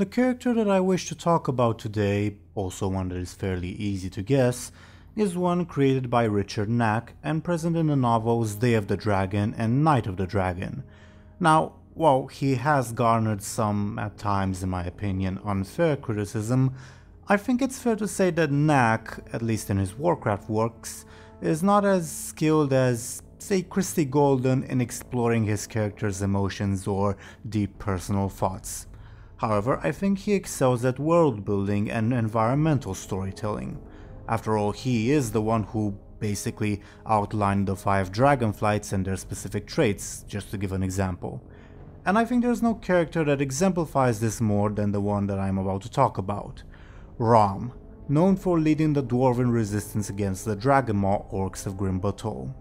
The character that I wish to talk about today, also one that is fairly easy to guess, is one created by Richard Knack and present in the novels Day of the Dragon and Night of the Dragon. Now, while he has garnered some, at times in my opinion, unfair criticism, I think it's fair to say that Knack, at least in his Warcraft works, is not as skilled as, say, Christie Golden in exploring his character's emotions or deep personal thoughts. However, I think he excels at world building and environmental storytelling. After all, he is the one who basically outlined the 5 dragonflights and their specific traits, just to give an example. And I think there's no character that exemplifies this more than the one that I'm about to talk about. Rom, known for leading the Dwarven resistance against the Dragonmaw orcs of Grim Bateau.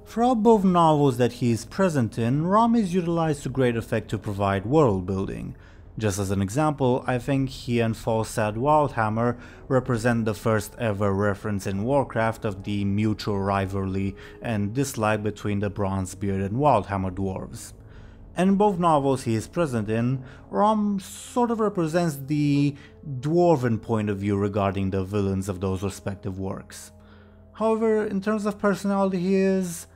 Throughout both novels that he is present in, Rom is utilized to great effect to provide world building. Just as an example, I think he and Falstad Wildhammer represent the first ever reference in Warcraft of the mutual rivalry and dislike between the Bronzebeard and Wildhammer dwarves. And in both novels he is present in, Rom sort of represents the Dwarven point of view regarding the villains of those respective works. However, in terms of personality he is,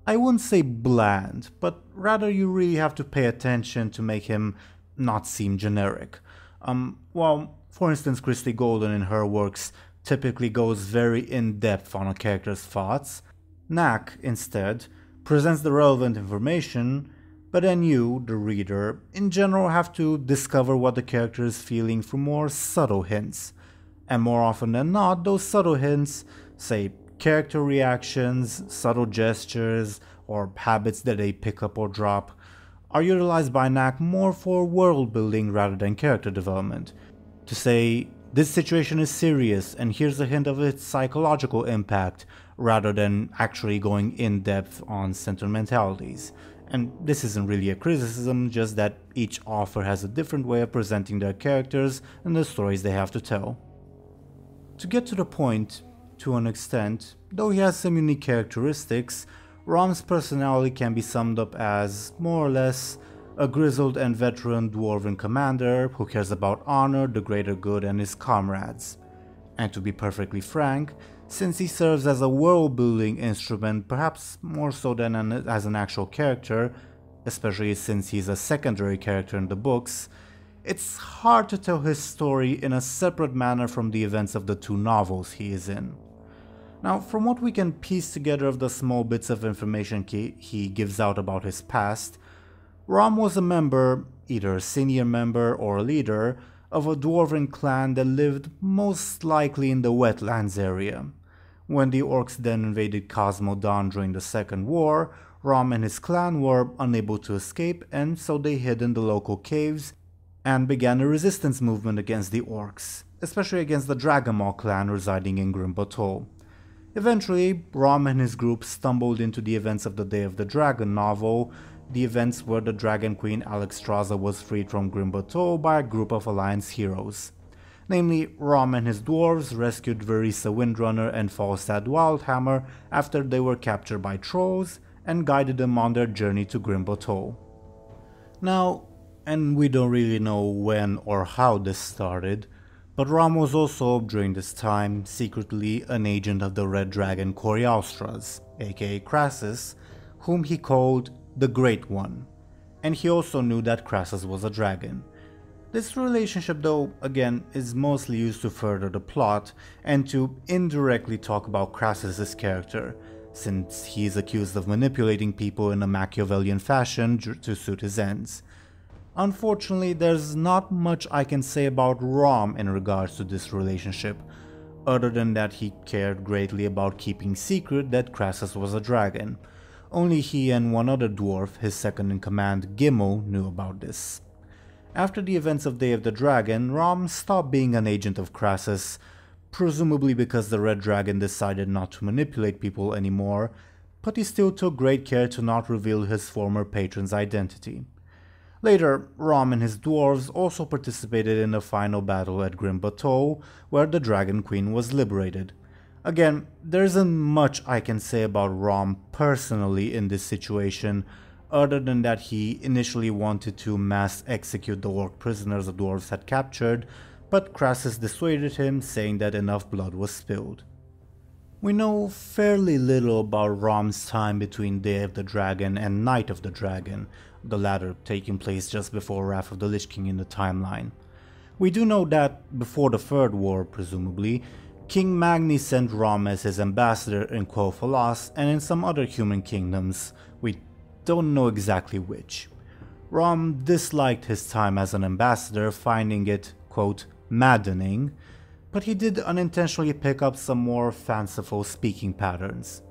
I wouldn't say bland, but rather you really have to pay attention to make him not seem generic. While, for instance, Christie Golden in her works typically goes very in-depth on a character's thoughts, Knack, instead, presents the relevant information, but then you, the reader, in general have to discover what the character is feeling through more subtle hints. And more often than not, those subtle hints, say character reactions, subtle gestures, or habits that they pick up or drop, are utilized by Knack more for world building rather than character development. To say, this situation is serious and here's a hint of its psychological impact, rather than actually going in depth on sentimentalities. And this isn't really a criticism, just that each author has a different way of presenting their characters and the stories they have to tell. To get to the point, to an extent, though he has some unique characteristics, Rom's personality can be summed up as, more or less, a grizzled and veteran Dwarven commander who cares about honor, the greater good, and his comrades. And to be perfectly frank, since he serves as a world-building instrument perhaps more so than as an actual character, especially since he's a secondary character in the books, it's hard to tell his story in a separate manner from the events of the 2 novels he is in. Now, from what we can piece together of the small bits of information he gives out about his past, Rom was a member, either a senior member or a leader, of a Dwarven clan that lived most likely in the wetlands area. When the orcs then invaded Cosmodon during the Second War, Rom and his clan were unable to escape, and so they hid in the local caves and began a resistance movement against the orcs, especially against the Dragonmaw clan residing in Grim Bateau. Eventually, Rom and his group stumbled into the events of the Day of the Dragon novel, the events where the Dragon Queen Alexstrasza was freed from Grim Bateau by a group of Alliance heroes. Namely, Rom and his dwarves rescued Verisa Windrunner and Falstad Wildhammer after they were captured by trolls and guided them on their journey to Grim Bateau. Now, and we don't really know when or how this started, but Rom was also, during this time, secretly an agent of the Red Dragon Coriaustras, aka Crassus, whom he called the Great One, and he also knew that Crassus was a dragon. This relationship, though, again, is mostly used to further the plot and to indirectly talk about Crassus's character, since he is accused of manipulating people in a Machiavellian fashion to suit his ends. Unfortunately, there's not much I can say about Rom in regards to this relationship, other than that he cared greatly about keeping secret that Crassus was a dragon. Only he and one other dwarf, his second-in-command Gimel, knew about this. After the events of Day of the Dragon, Rom stopped being an agent of Crassus, presumably because the Red Dragon decided not to manipulate people anymore, but he still took great care to not reveal his former patron's identity. Later, Rom and his dwarves also participated in the final battle at Grim Bateau, where the Dragon Queen was liberated. Again, there isn't much I can say about Rom personally in this situation, other than that he initially wanted to mass execute the orc prisoners the dwarves had captured, but Crassus dissuaded him, saying that enough blood was spilled. We know fairly little about Rom's time between Day of the Dragon and Night of the Dragon, the latter taking place just before Wrath of the Lich King in the timeline. We do know that before the Third War, presumably, King Magni sent Rom as his ambassador in Quel'Thalas and in some other human kingdoms. We don't know exactly which. Rom disliked his time as an ambassador, finding it, quote, maddening, but he did unintentionally pick up some more fanciful speaking patterns.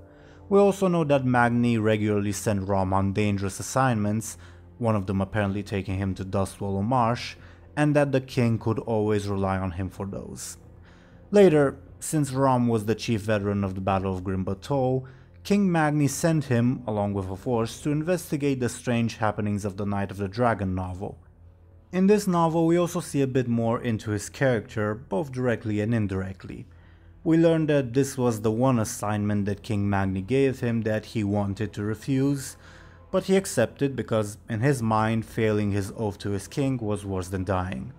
We also know that Magni regularly sent Rom on dangerous assignments, one of them apparently taking him to Dustwallow Marsh, and that the king could always rely on him for those. Later, since Rom was the chief veteran of the Battle of Grim Bateau, King Magni sent him, along with a force, to investigate the strange happenings of the Night of the Dragon novel. In this novel we also see a bit more into his character, both directly and indirectly. We learn that this was the one assignment that King Magni gave him that he wanted to refuse, but he accepted because in his mind failing his oath to his king was worse than dying.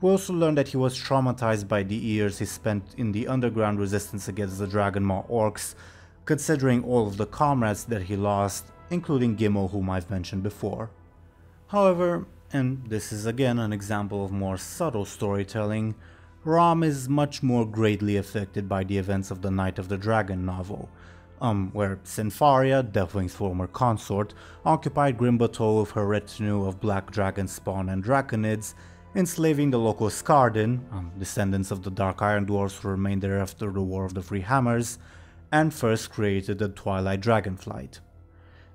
We also learn that he was traumatized by the years he spent in the underground resistance against the Dragonmaw orcs, considering all of the comrades that he lost, including Gimmo, whom I've mentioned before. However, and this is again an example of more subtle storytelling, Rom is much more greatly affected by the events of the Night of the Dragon novel, where Sinfaria, Deathwing's former consort, occupied Grim Bateau with her retinue of black dragon spawn and draconids, enslaving the local Skardin, descendants of the Dark Iron Dwarfs who remained there after the War of the Three Hammers, and first created the Twilight Dragonflight.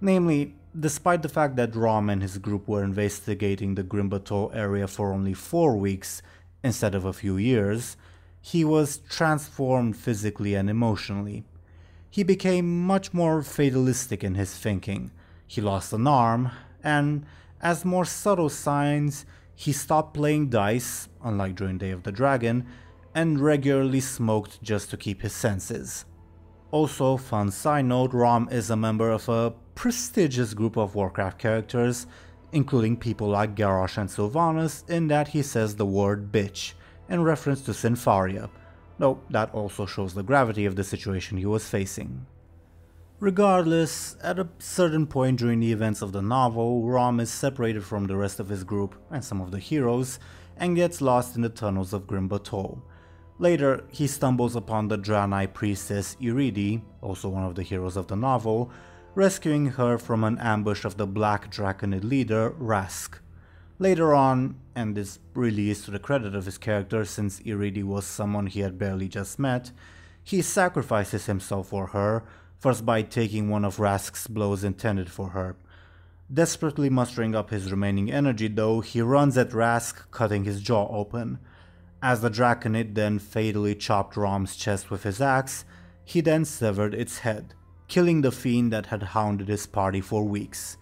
Namely, despite the fact that Rom and his group were investigating the Grim Bateau area for only 4 weeks instead of a few years, he was transformed physically and emotionally. He became much more fatalistic in his thinking, he lost an arm, and, as more subtle signs, he stopped playing dice, unlike during Day of the Dragon, and regularly smoked just to keep his senses. Also, fun side note, Rom is a member of a prestigious group of Warcraft characters, including people like Garrosh and Sylvanas, in that he says the word bitch, in reference to Sinfaria, though that also shows the gravity of the situation he was facing. Regardless, at a certain point during the events of the novel, Rom is separated from the rest of his group and some of the heroes, and gets lost in the tunnels of Grim Bateau. Later, he stumbles upon the Draenei priestess Iridi, also one of the heroes of the novel, rescuing her from an ambush of the Black Draconid leader, Rask. Later on, and this really is to the credit of his character since Iridi was someone he had barely just met, he sacrifices himself for her, first by taking one of Rask's blows intended for her. Desperately mustering up his remaining energy though, he runs at Rask, cutting his jaw open. As the Draconid then fatally chopped Rom's chest with his axe, he then severed its head, killing the fiend that had hounded his party for weeks.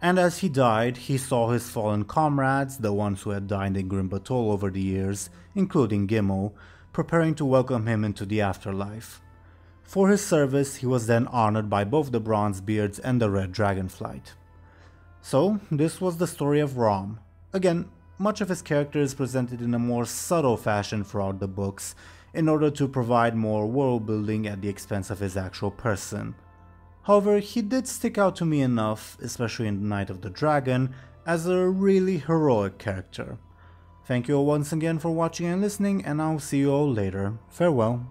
And as he died, he saw his fallen comrades, the ones who had died in Grim Bateau over the years, including Gimmo, preparing to welcome him into the afterlife. For his service, he was then honored by both the Bronzebeards and the Red Dragonflight. So, this was the story of Rom. Again, much of his character is presented in a more subtle fashion throughout the books, in order to provide more world building at the expense of his actual person. However, he did stick out to me enough, especially in the Night of the Dragon, as a really heroic character. Thank you all once again for watching and listening, and I'll see you all later. Farewell.